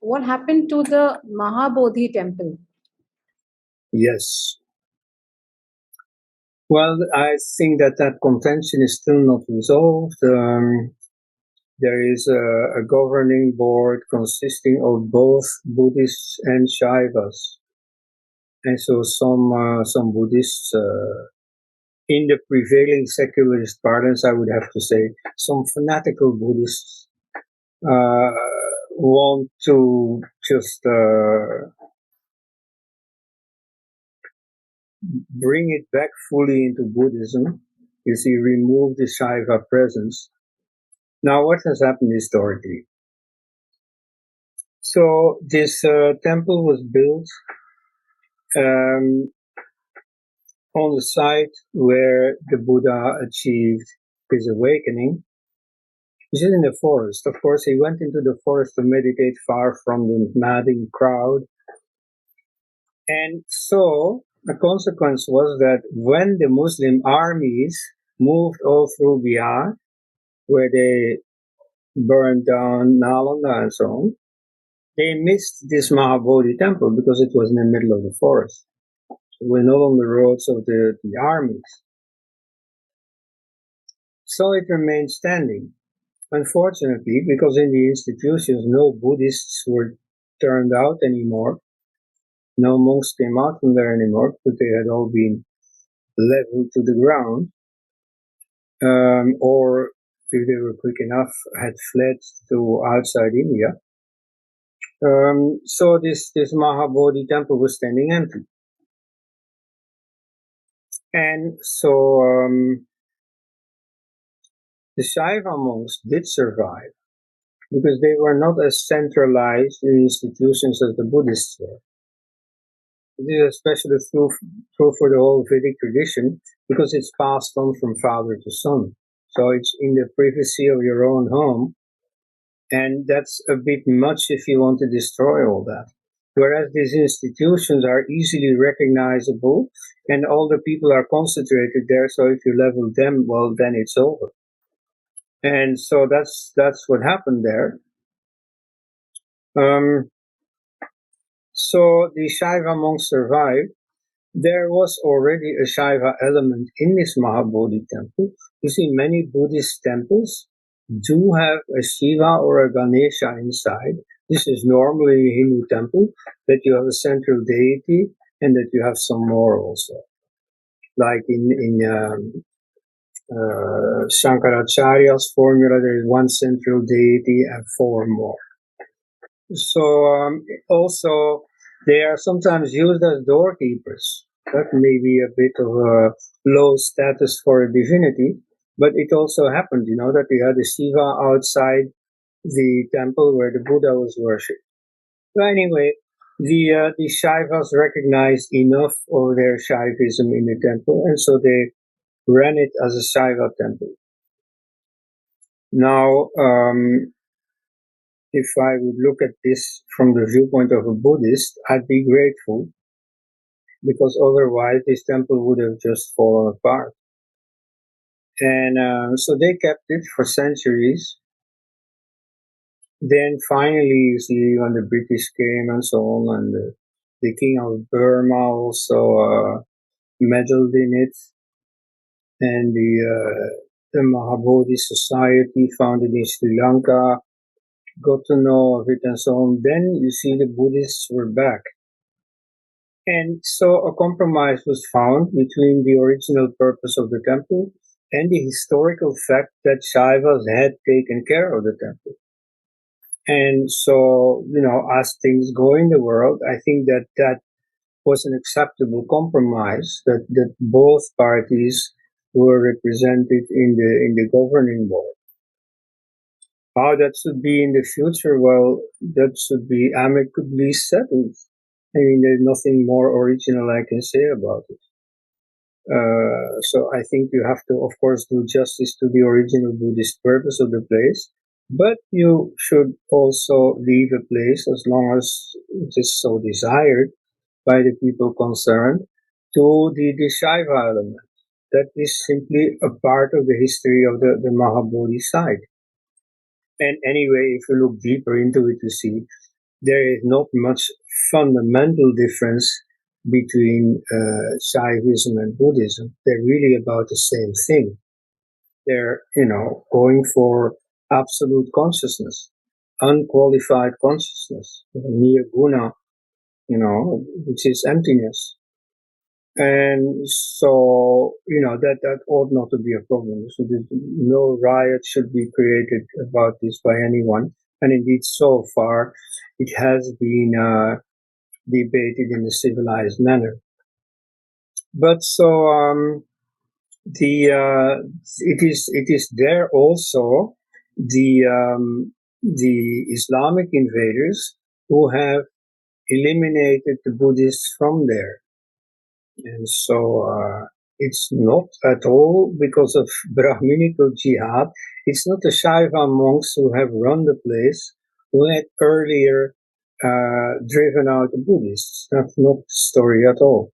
what happened to the Mahabodhi temple? Yes. Well, I think that contention is still not resolved. There is a governing board consisting of both Buddhists and Shaivas. And so some Buddhists, in the prevailing secularist parlance, I would have to say, some fanatical Buddhists want to just bring it back fully into Buddhism. You see, remove the Shaiva presence. Now, what has happened historically? So this temple was built on the site where the Buddha achieved his awakening, which is in the forest. Of course, he went into the forest to meditate far from the madding crowd. And so the consequence was that when the Muslim armies moved all through Bihar, where they burned down Nalanda and so on, they missed this Mahabodhi temple because it was in the middle of the forest. We're not on the roads of the armies. So it remained standing. Unfortunately, because in the institutions no Buddhists were turned out anymore, no monks came out from there anymore, but they had all been leveled to the ground, or if they were quick enough, had fled to outside India. So this Mahabodhi temple was standing empty. And so the Shaiva monks did survive because they were not as centralized in institutions as the Buddhists were. This is especially true for the whole Vedic tradition because it's passed on from father to son. So it's in the privacy of your own home, and that's a bit much if you want to destroy all that. Whereas these institutions are easily recognizable and all the people are concentrated there, so if you level them, well, then it's over. And so that's what happened there. So the Shaiva monks survived. There was already a Shaiva element in this Mahabodhi temple. You see, many Buddhist temples do have a Shiva or a Ganesha inside. This is normally a Hindu temple, that you have a central deity and that you have some more also. Like in Shankaracharya's formula, there is one central deity and four more. So also, they are sometimes used as doorkeepers. That may be a bit of a low status for a divinity, but it also happened, that they had a Shiva outside the temple where the Buddha was worshipped. So anyway, the Shaivas recognized enough of their Shaivism in the temple, and so they ran it as a Shaiva temple. Now, if I would look at this from the viewpoint of a Buddhist, I'd be grateful, because otherwise this temple would have just fallen apart. And so they kept it for centuries. Then finally, you see, when the British came and so on, and the king of Burma also meddled in it, and the Mahabodhi Society founded in Sri Lanka got to know of it and so on. Then you see the Buddhists were back. And so a compromise was found between the original purpose of the temple and the historical fact that Shaivas had taken care of the temple. And so, as things go in the world, I think that was an acceptable compromise, that both parties were represented in the governing board. How that should be in the future, well, that should be amicably settled. I mean, there's nothing more original I can say about it. So I think you have to, of course, do justice to the original Buddhist purpose of the place, but you should also leave a place, as long as it is so desired by the people concerned, to the Shaiva element. That is simply a part of the history of the Mahabodhi side. And anyway, if you look deeper into it, you see there is not much fundamental difference between Shaivism and Buddhism. They're really about the same thing. They're, going for absolute consciousness, unqualified consciousness, nirguna, which is emptiness. And so, that ought not to be a problem. So no riot should be created about this by anyone. And indeed, so far, it has been debated in a civilized manner. But so it is there also the Islamic invaders who have eliminated the Buddhists from there. And so it's not at all because of Brahminical Jihad. It's not the Shaiva monks who have run the place who had earlier driven out the Buddhists. That's not the story at all.